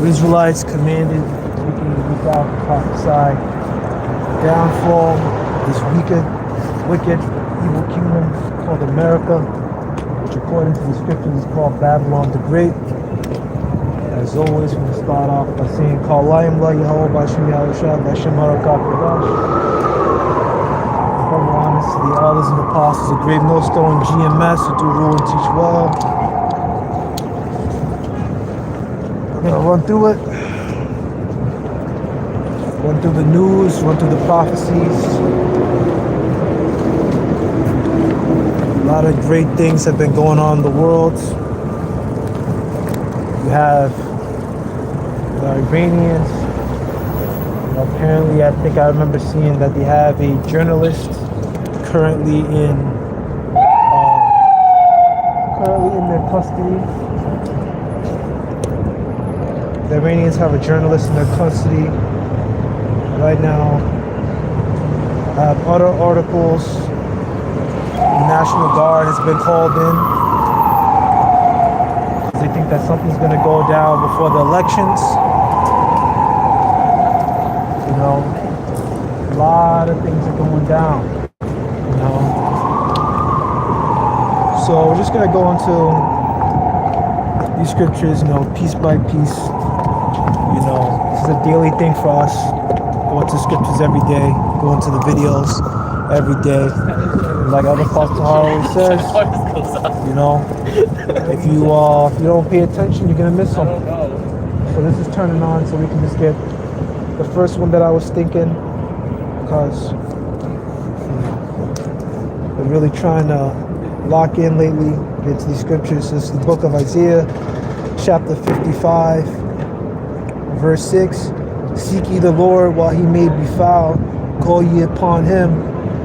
Israelites commanded week in, week out to prophesy the downfall of this wicked, evil kingdom called America, which according to the scriptures is called Babylon the Great. As always, we're going to start off by saying, Kalayim La Yahweh Bashim Yahushua Bashim Harakah Kadash. Double honors to the elders and apostles of Great Millstone GMS who do rule and teach well. We're going to run through it. Run through the news, run through the prophecies. A lot of great things have been going on in the world. You have the Iranians. Apparently, I think I remember seeing that they have a journalist currently in their custody. The Iranians have a journalist in their custody right now. I have other articles. The National Guard has been called in. They think that something's going to go down before the elections. You know, a lot of things are going down. You know, so we're just going to go into these scriptures, you know, piece by piece. You know, this is a daily thing for us. Go into scriptures every day. Go into the videos every day. Like other Pastor always says, you know, if you don't pay attention, you're gonna miss something. So this is turning on, so we can just get the first one that I was thinking, because we're really trying to lock in lately, get to these scriptures. This is the book of Isaiah, chapter 55, verse 6. Seek ye the Lord while he may be found, call ye upon him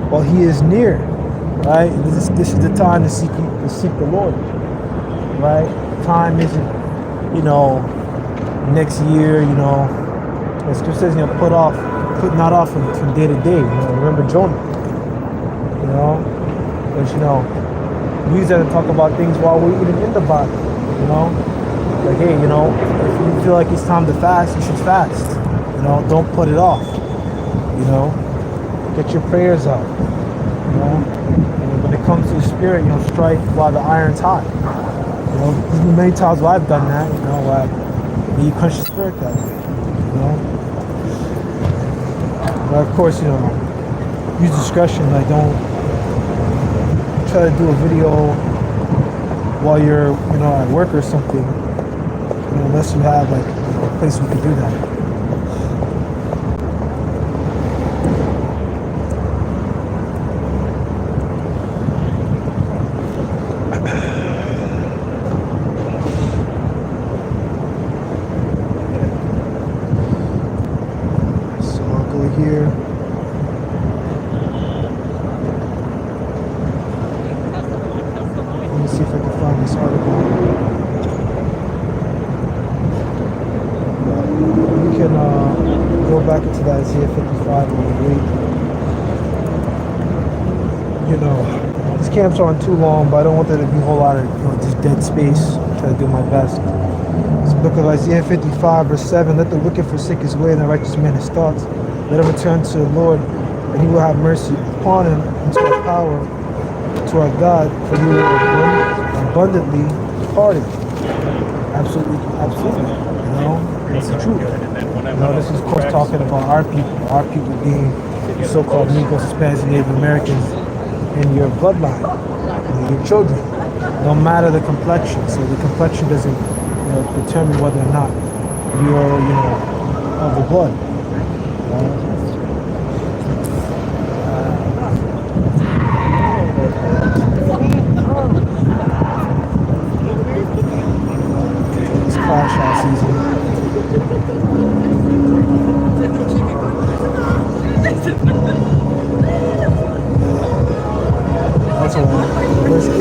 while he is near. Right? This is the time to seek the Lord. Right? Time isn't, you know, next year, you know. The scripture says, you know, put not off from day to day. You know, remember Jonah. You know? But you know, we use that to talk about things while we're even in the Bible. You know? Like, hey, you know, if you feel like it's time to fast, you should fast. You know, don't put it off. You know? Get your prayers up. You know? And when it comes to the spirit, you know, strike while the iron's hot. You know, there's been many times where I've done that, you know, where you punch the spirit that way. You know? But of course, you know, use discretion. Like, don't try to do a video while you're, you know, at work or something. You know, unless you have like, you know, a place where you can do that. Here. Let me see if I can find this article. We can go back into that Isaiah 55 and read. You know, these camps aren't too long, but I don't want there to be a whole lot of, you know, just dead space. Try to do my best. This book of Isaiah 55 verse 7. Let the wicked forsake his way and the righteous man his thoughts. Let him return to the Lord, and he will have mercy upon him, and to our power, to our God, for he will abundantly pardon. Absolutely, absolutely. You know, it's the truth. You know, this is of course talking about our people being the so-called Negroes, Hispanics, and Native Americans in your bloodline, your children. No matter the complexion. So the complexion doesn't, you know, determine whether or not you're, you know, of the blood. It's crash out season. That's all right. Verse 8.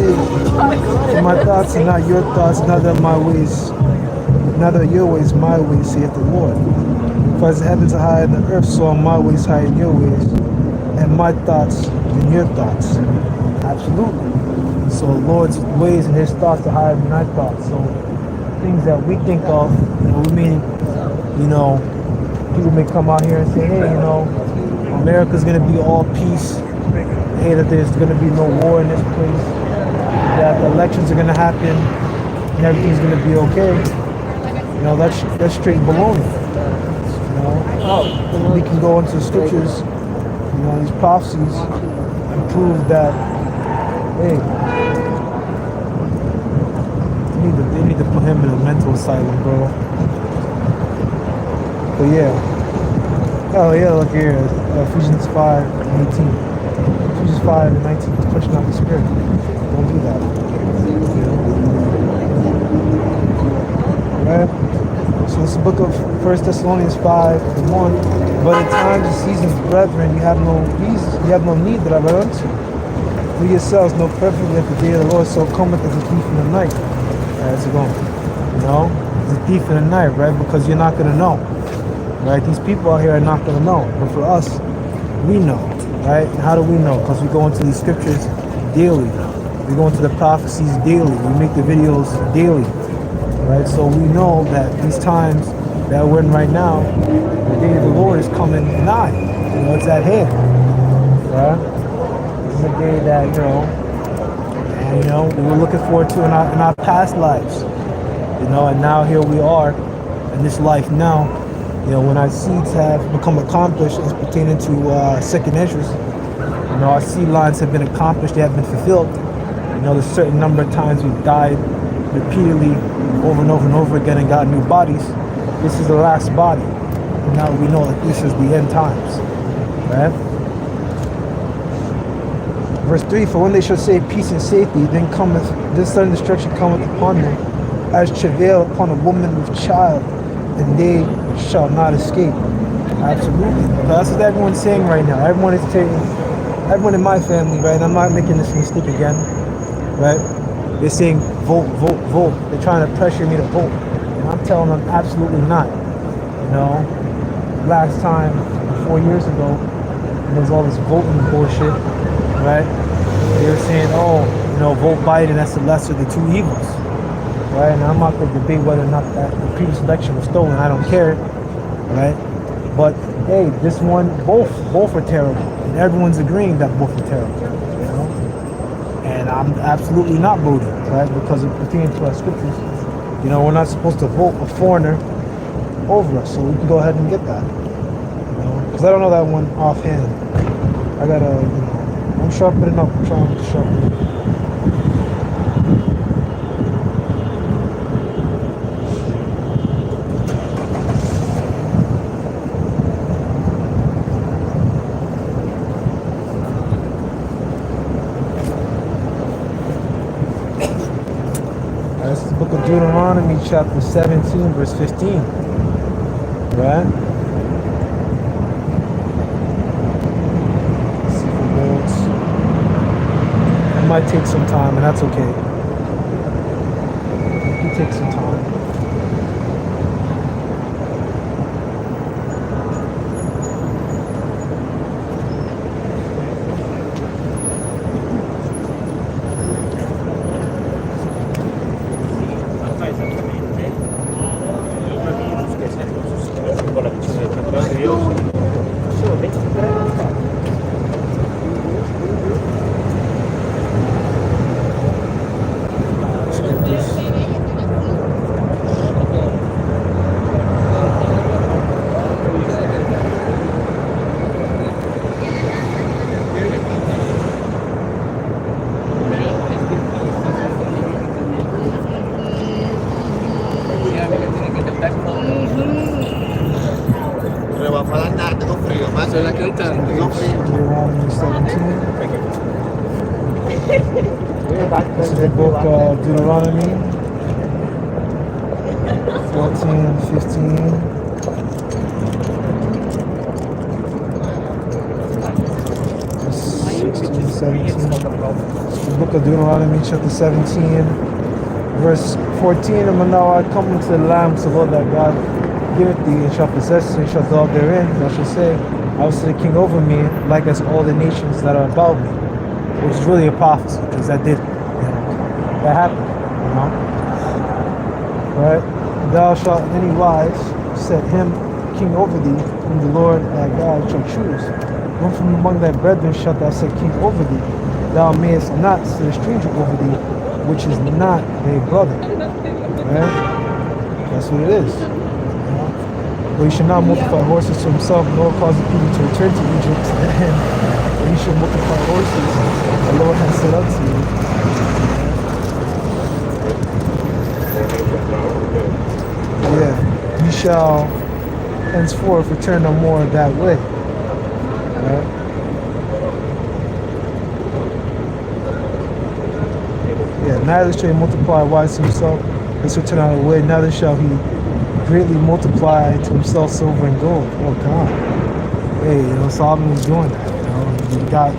For my thoughts are not your thoughts, neither my ways, neither your ways, my ways, saith the Lord. For as the heavens are higher than the earth, so are my ways higher than your ways, and my thoughts than your thoughts. Absolutely. So the Lord's ways and his thoughts are higher than our thoughts. So things that we think of. We mean, people may come out here and say, hey, America's going to be all peace. Hey, that there's going to be no war in this place. That the elections are going to happen and everything's going to be okay. That's straight baloney. We can go into the scriptures, these prophecies, and prove that, hey, they need to put him in a mental asylum, bro. But yeah. Oh yeah, look here. Ephesians 5:18. Ephesians 5:19 is pushing out the spirit. Don't do that. Right? So this is the book of 1 Thessalonians 5:1. But in times and seasons, brethren, you have no need that I write unto you. For yourselves know perfectly that the day of the Lord so cometh as a thief in the night. How's it going? It's a thief in the night, right? Because you're not gonna know. Right? These people out here are not gonna know. But for us, we know. Right? And how do we know? Because we go into these scriptures daily. We go into the prophecies daily. We make the videos daily. Right? So we know that these times that we're in right now, the day of the Lord is coming nigh. It's at hand. Right? This is a day that, we were looking forward to in our past lives. And now here we are in this life now. When our seeds have become accomplished as pertaining to second interest, our seed lines have been accomplished, they have been fulfilled. There's a certain number of times we've died repeatedly over and over and over again and got new bodies. This is the last body. And now we know that this is the end times. Right? Verse 3, for when they shall say peace and safety, then cometh this sudden destruction cometh upon them, as travail upon a woman with child, and they shall not escape. Absolutely. That's what everyone's saying right now. Everyone in my family, right? I'm not making this mistake again, right? They're saying vote, vote, vote. They're trying to pressure me to vote. And I'm telling them absolutely not. Last time, 4 years ago, there was all this voting bullshit, right? They were saying, vote Biden, that's the lesser of the two evils. Right? And I'm not going to debate whether or not that the previous election was stolen. I don't care. Right? But hey, this one, both are terrible. And everyone's agreeing that both are terrible. And I'm absolutely not voting, right? Because it pertains to our scriptures. We're not supposed to vote a foreigner over us. So we can go ahead and get that. Because I don't know that one offhand. I gotta, I'm sharpening it up. I'm trying to sharpen it. That's the book of Deuteronomy, chapter 17, verse 15. Right? It might take some time, and that's okay. It takes some time. Deuteronomy 17. This is the book of Deuteronomy 14, 15. 16, 17. The book of Deuteronomy chapter 17, verse 14. And now I come into the land of the Lord thy God giveth thee, and shall possess it, and shall dwell therein. Thou shalt say, I will set a king over me, like as all the nations that are about me. Which is really a prophecy, because that did, that happened, right? Thou shalt in any wise set him king over thee, whom the Lord thy God shall choose. One from among thy brethren shalt thou set king over thee. Thou mayest not set a stranger over thee, which is not thy brother. Right? That's what it is. For he shall not multiply horses to himself, nor cause the people to return to Egypt. And he shall multiply horses the Lord has set up to you. Yeah, ye shall henceforth return no more that way. Right? Yeah, neither shall he multiply wise to himself, lest return out of the way, neither shall he greatly multiply to himself silver and gold. Oh God. Hey, Solomon was doing that. He got a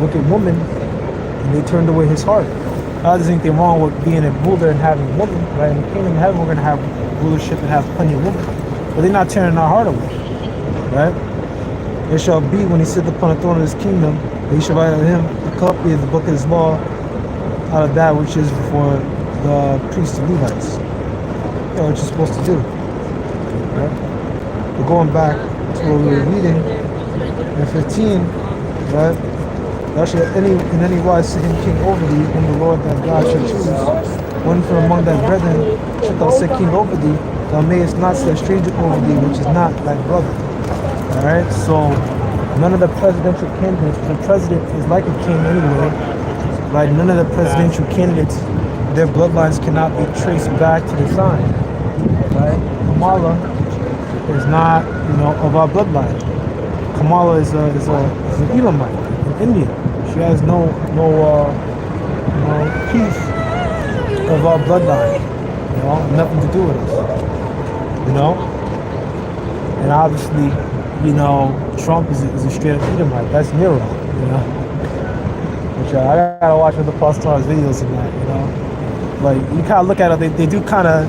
wicked woman and they turned away his heart. There's anything wrong with being a ruler and having a woman, right? In the kingdom of heaven, we're going to have rulership and have plenty of women. But they're not turning our heart away, right? It shall be when he sitteth upon the throne of his kingdom, that he shall write unto him a copy of the book of his law out of that which is before the priests and Levites. What you're supposed to do, right? But going back to what we were reading in 15, right? Thou shalt in any wise set him king over thee, whom the Lord thy God shall choose. One from among thy brethren shalt thou set king over thee. Thou mayest not set a stranger over thee, which is not thy brother. Alright, so none of the presidential candidates, the president is like a king anyway, right? None of the presidential candidates, their bloodlines cannot be traced back to the sign, right? Kamala is not, of our bloodline. Kamala is an Elamite in India. She has no piece of our bloodline, nothing to do with us, and obviously, Trump is a straight up Edomite. That's Nero, which I gotta watch other Pastor's videos and that, Like, you kind of look at it, they do kind of,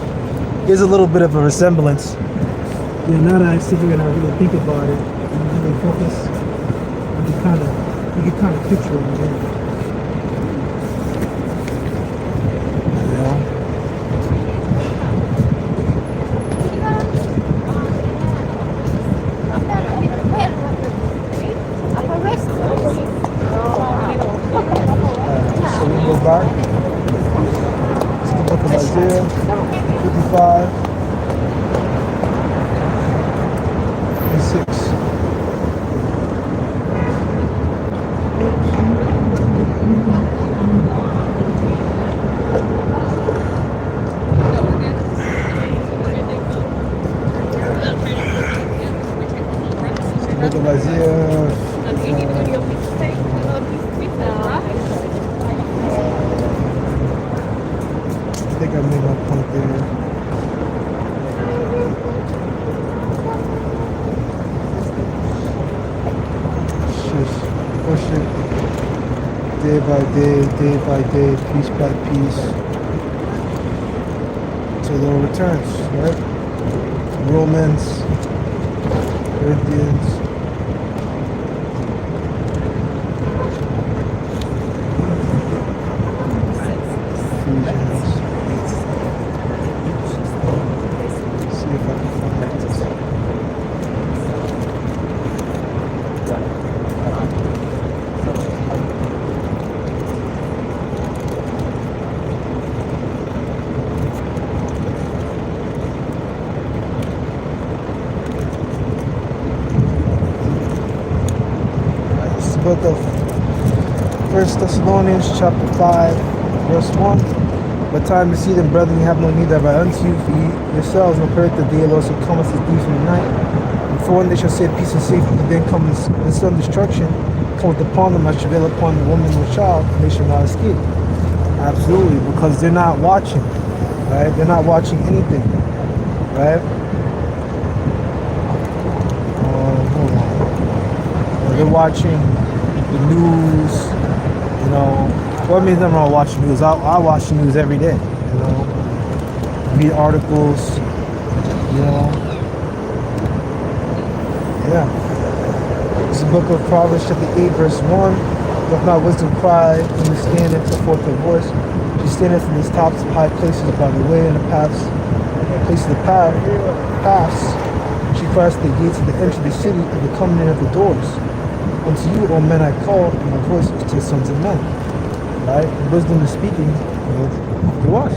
there's a little bit of a resemblance. Now that I sit here and I really think about it, and really focus, you can kind of picture it, So we go back to the book of Isaiah 55 and 6. Book of Isaiah. I think I made my point there. Just push it day by day, piece by piece, till the Lord returns, right? Romans, Corinthians, Ephesians. See if I can find this. Book of 1 Thessalonians chapter 5 verse 1. But time to see them, brethren, you have no need that I unto you, for ye yourselves know perfect the day also cometh as thief in the night. And for when they shall say peace and safety, then comes the sudden destruction cometh upon them as travail upon the woman with child, and they shall not escape. Absolutely, because they're not watching, right? They're not watching anything, right? Hold on. They're watching the news, Well, I mean, nothing wrong watching news. I watch the news every day, read articles, Yeah. It's the book of Proverbs chapter 8 verse 1. Doth not wisdom cry when you stand and put forth her voice? She standeth in the tops of high places by the way and the places of the paths. She cries at the gates of the entry of the city and the coming in of the doors. Unto you, O men, I call, and my voice is to the sons of men. Right? Wisdom is speaking, to us.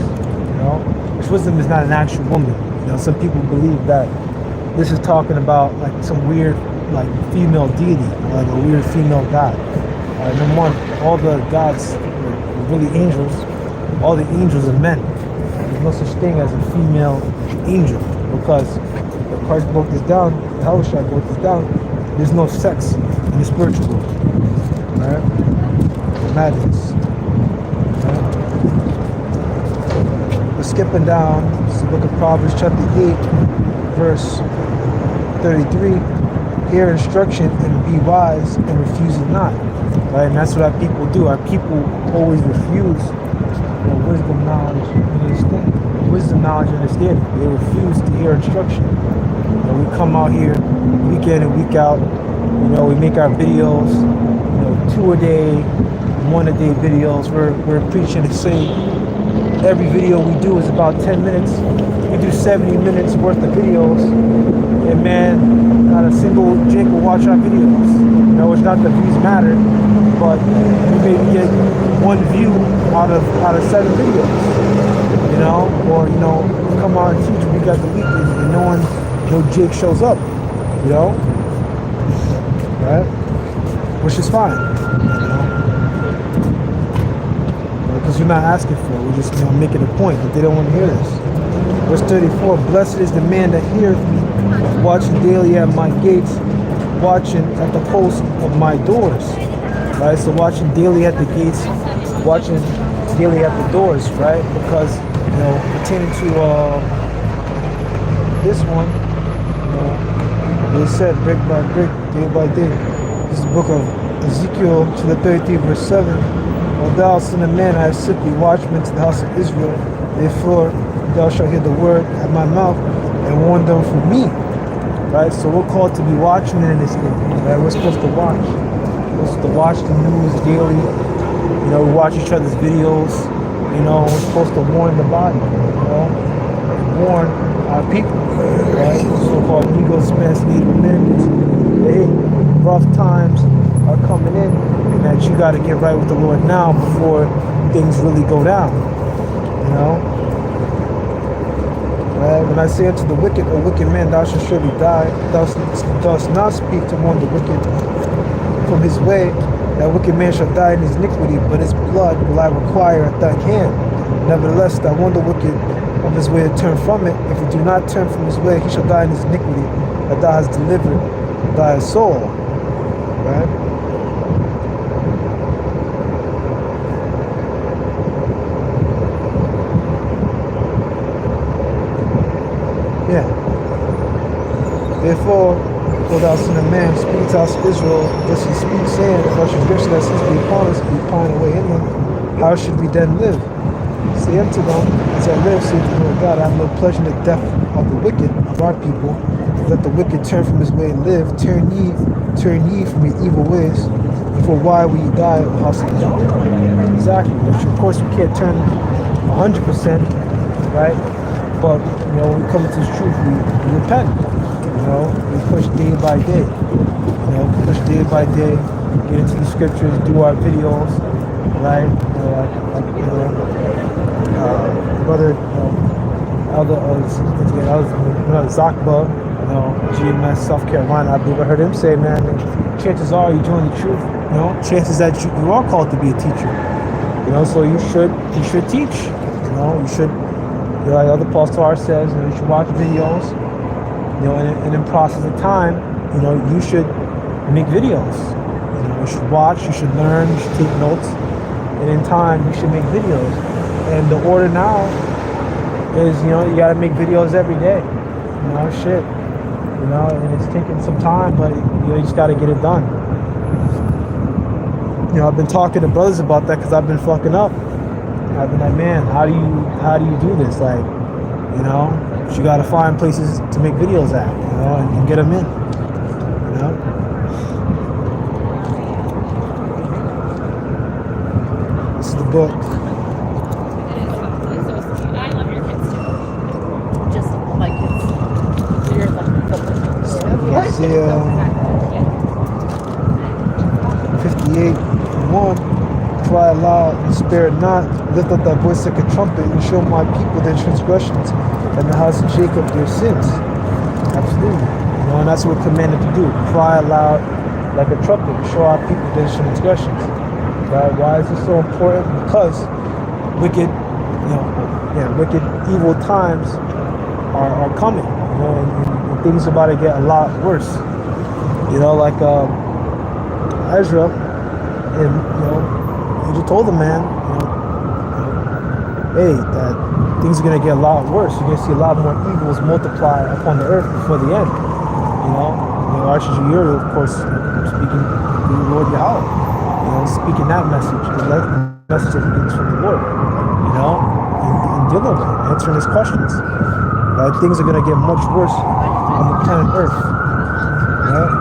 Which wisdom is not an actual woman. Some people believe that this is talking about like some weird, like female deity, like a weird female god. Number one, all the gods are really angels. All the angels are men. There's no such thing as a female angel, because if Christ broke this down, the Hellshire broke this down, there's no sex in the spiritual world. Alright? Madness. Alright? We're skipping down. It's the book of Proverbs, chapter 8, verse 33. Hear instruction and be wise and refuse it not. Right? And that's what our people do. Our people always refuse wisdom, knowledge, and understanding. Wisdom, knowledge, and understanding. They refuse to hear instruction. We come out here week in and week out. We make our videos, 2 a day, 1 a day videos. We're preaching the same. Every video we do is about 10 minutes. We do 70 minutes worth of videos, and man, not a single jink will watch our videos. It's not that views matter, but we maybe get 1 view out of 7 videos. Or come on and teach week after week, and no Jake shows up. Right? Which is fine. Because you're not asking for it. We're just making a point that they don't want to hear this. Verse 34, blessed is the man that heareth me, watching daily at my gates, watching at the posts of my doors. Right? So watching daily at the gates, watching daily at the doors, right? Because, pertaining to this one, they said brick by brick, day by day. This is the book of Ezekiel, chapter 33, verse 7. O thou son of man, I have set thee watchman to the house of Israel. Therefore, thou shalt hear the word at my mouth and warn them from me. Right? So we're called to be watchmen in this thing. Right? We're supposed to watch. We're supposed to watch the news daily. We watch each other's videos. We're supposed to warn the body. Warn our people. Right? So-called Negroes, Spanish, Native Americans. Hey, rough times are coming in, and that you got to get right with the Lord now before things really go down. Right? When I say unto the wicked, O wicked man, thou shalt surely die. Thou dost not speak to warn the wicked from his way. That wicked man shall die in his iniquity, but his blood will I require at thy hand. Nevertheless, thou warn the wicked of his way to turn from it. If he do not turn from his way, he shall die in his iniquity, that thou hast delivered thy soul. Right? Yeah. Therefore, O thou son of man, speak to the house of Israel, thus he speaks, saying, if our transgression that sins be upon us, be pine away in them, how should we then live? Say unto them, as I live, saith the Lord God, I have no pleasure in the death of the wicked, of our people. Let the wicked turn from his way and live. Turn ye from your evil ways. For why will ye die, O house of Israel? Exactly. Which of course we can't turn 100%, right? But when we come into this truth, we repent. We push day by day. Push day by day, get into the scriptures, do our videos, right? Brother Elder Zakba, GMS, South Carolina, I believe I heard him say, man, chances are you join the truth, chances that you are called to be a teacher, so you should teach, you should, like Elder Paul Star says, you should watch videos, and in process of time, you should make videos, you should watch, you should learn, you should take notes, and in time, you should make videos, and the order now is, you gotta make videos every day, and it's taking some time, but you just gotta get it done. I've been talking to brothers about that because I've been fucking up. I've been like, man, how do you do this? Like, you gotta find places to make videos at, and get them in, This is the book Isaiah 58:1. Cry aloud and spare not, lift up thy voice like a trumpet, and show my people their transgressions, and the house of Jacob their sins. Absolutely. And that's what we're commanded to do. Cry aloud like a trumpet, show our people their transgressions. Right? Why is this so important? Because wicked, wicked, evil times are coming. And things are about to get a lot worse. Like Ezra, and he just told the man, hey, that things are gonna get a lot worse. You're gonna see a lot more evils multiply upon the earth before the end. Archangel, of course, speaking to the Lord Yahweh, speaking that message, the message that he gets from the Lord, and dealing with it, answering his questions. Right? Things are gonna get much worse on the planet Earth. Right?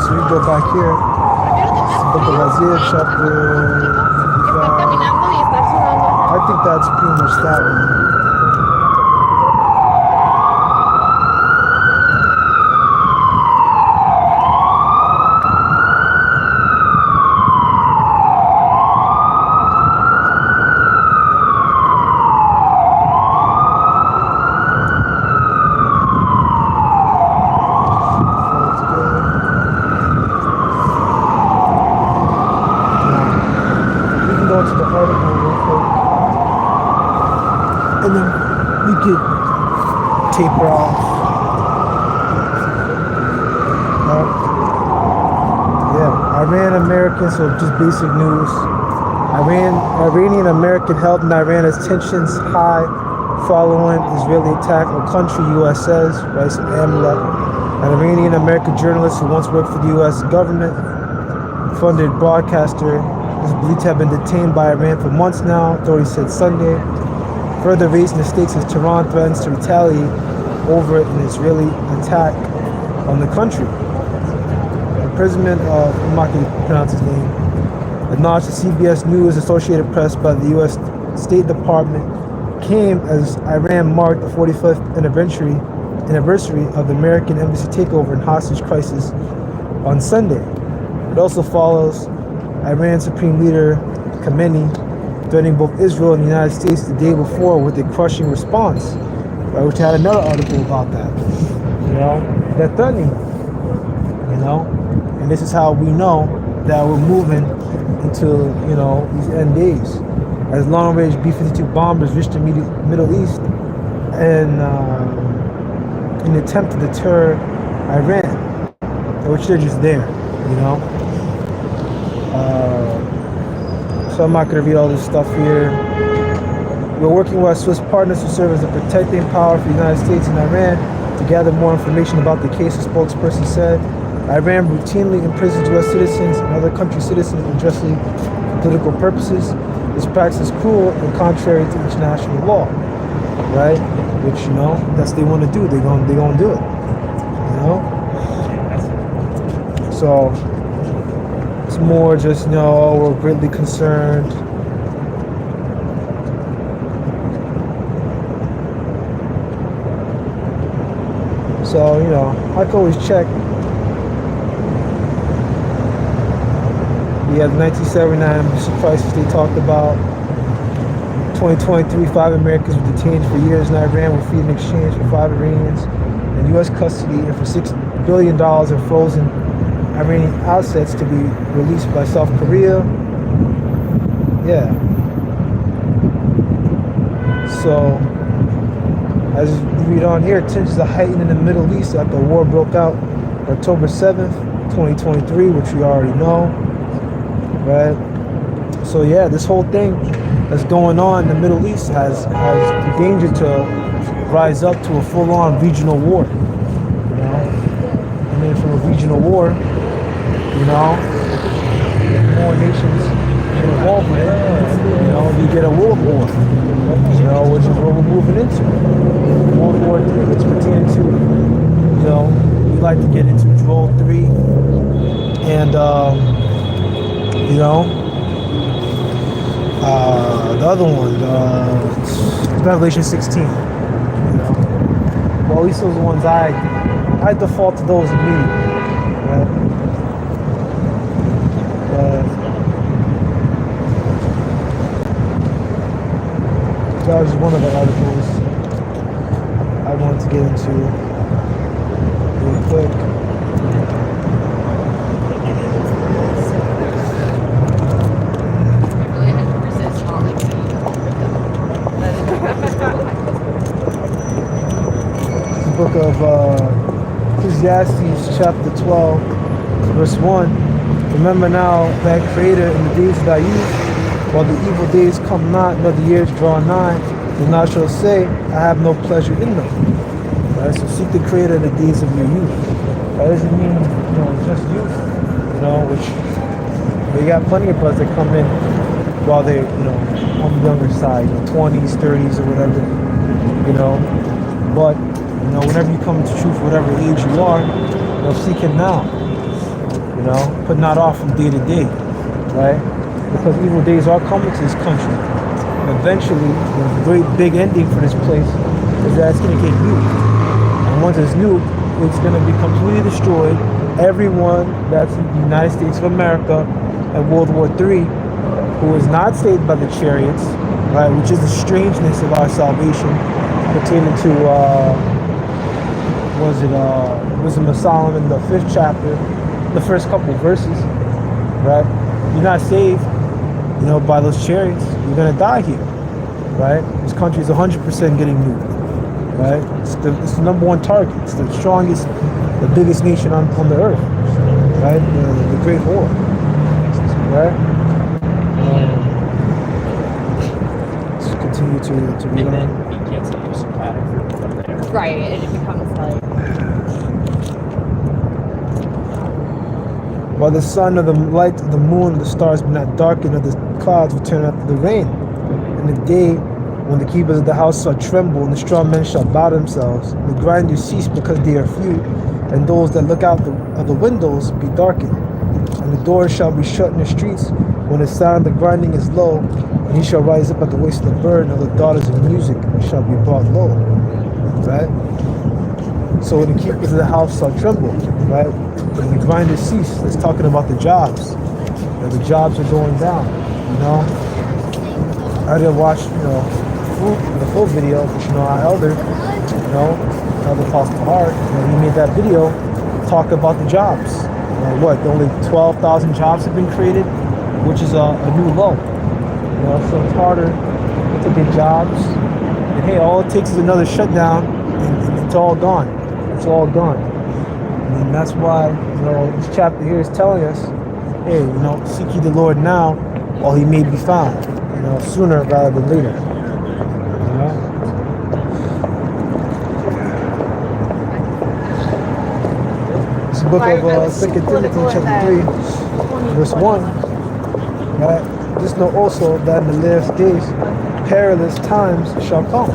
So we go back here. It's the book of Isaiah, chapter 55. I think that's pretty much that one. And then we could taper off. Iran American, so just basic news. Iranian American held in Iran as tensions high following Israeli attack on country, U.S. says, right? So AMLET, an Iranian American journalist who once worked for the U.S. government, funded broadcaster, is believed to have been detained by Iran for months now, authorities said Sunday, further raising the stakes as Tehran threatens to retaliate over an Israeli attack on the country. Imprisonment of, I'm not going to pronounce his name, acknowledged to CBS News Associated Press by the U.S. State Department came as Iran marked the 45th anniversary of the American embassy takeover and hostage crisis on Sunday. It also follows Iran Supreme Leader Khamenei threatening both Israel and the United States the day before with a crushing response, right, which had another article about that. They're threatening, and this is how we know that we're moving into, these end days. As long-range B-52 bombers reached the Middle East and in an attempt to deter Iran, which they're just there, So I'm not going to read all this stuff here. We're working with our Swiss partners who serve as a protecting power for the United States and Iran to gather more information about the case, a spokesperson said. Iran routinely imprisons U.S. citizens and other country citizens unjustly for political purposes. This practice is cruel and contrary to international law, right? Which, that's what they want to do. They're going to do it, So it's more just, we're greatly concerned. So, I can always check. The 1979 embassy crisis they talked about. 2023, 5 Americans were detained for years in Iran were freed in exchange for 5 Iranians in U.S. custody and for $6 billion in frozen Iranian assets to be released by South Korea. Yeah. So, as we read on here, tensions are heightened in the Middle East after the war broke out October 7th, 2023, which we already know. Right? So yeah, this whole thing that's going on in the Middle East has the danger to rise up to a full-on regional war. And then from a regional war, more nations get involved with it, you get a world war, which is what we're moving into. World War III, which pertaining to, we like to get into Joel 3 and the other one, Revelation 16. Well, at least those are the ones I default to those immediately. Right? That was one of the articles I wanted to get into real quick. The book of Ecclesiastes chapter 12 verse 1. Remember now thy creator in the days of thy youth, while the evil days come not, nor the years draw nigh, and thou shalt say, I have no pleasure in them. Right? So seek the creator in the days of your youth. That doesn't mean, just youth, which we got plenty of us that come in while they're, on the younger side, 20s, 30s, or whatever, but, whenever you come into truth, whatever age you are, seek him now, put not off from day to day, right? Because evil days are coming to this country. And eventually, the great big ending for this place is that it's going to get nuked. And once it's nuked, it's going to be completely destroyed. Everyone that's in the United States of America at World War III, who is not saved by the chariots, right, which is the strangeness of our salvation, pertaining to, Wisdom of Solomon, the 5th chapter, the first couple verses, right? You're not saved, by those chariots. You're gonna die here, right? This country is 100% getting nuked, right? It's the number one target. It's the strongest, the biggest nation on the earth, right? The Great War, right? Let's continue to read on. He can't say you're sympathetic from there. Right, and it becomes like. While the sun or the light of the moon, the stars be not darkened, or the clouds will turn after the rain. And the day when the keepers of the house shall tremble, and the strong men shall bow themselves, and the grinders cease because they are few, and those that look out of the windows be darkened. And the doors shall be shut in the streets, when the sound of the grinding is low, and he shall rise up at the waist of the bird, and the daughters of music shall be brought low. Right? So when the keepers of the house shall tremble, right? When the grinders cease, it's talking about the jobs. The jobs are going down, I didn't watch, the full video, but our elder, Elder Apostle Hart, he made that video talk about the jobs. Only 12,000 jobs have been created, which is a new low. So it's harder to get jobs. And hey, all it takes is another shutdown, and it's all gone. It's all gone. And that's why, this chapter here is telling us, hey, seek ye the Lord now while he may be found, sooner rather than later. It's the book of 2 Timothy chapter 3, verse 1. Right? Just know also that in the last days, perilous times shall come.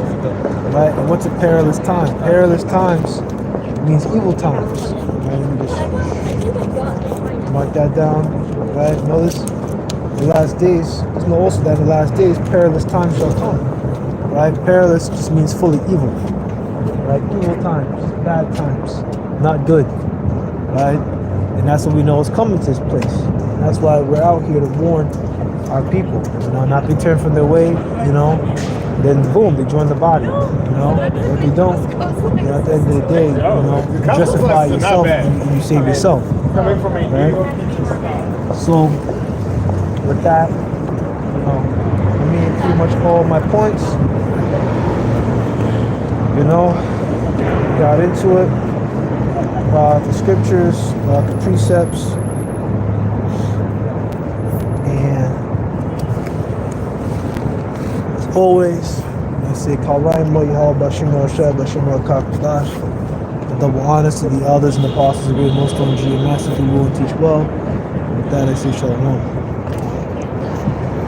Right? And what's a perilous time? Perilous times means evil times. Right? Let me just mark that down. Right? Notice the last days. Just know also that in the last days, perilous times shall come. Right? Perilous just means fully evil. Right? Evil times, bad times, not good. Right? And that's what we know is coming to this place. And that's why we're out here to warn our people, not to turn from their way, then boom, they join the body, If they don't, at the end of the day, you justify yourself and you save yourself, right? So, with that, pretty much all my points, got into it, about the scriptures, about the precepts, and as always, I say, double honors to the elders and apostles of great most on G and Master who will teach well. With that, I say shalom.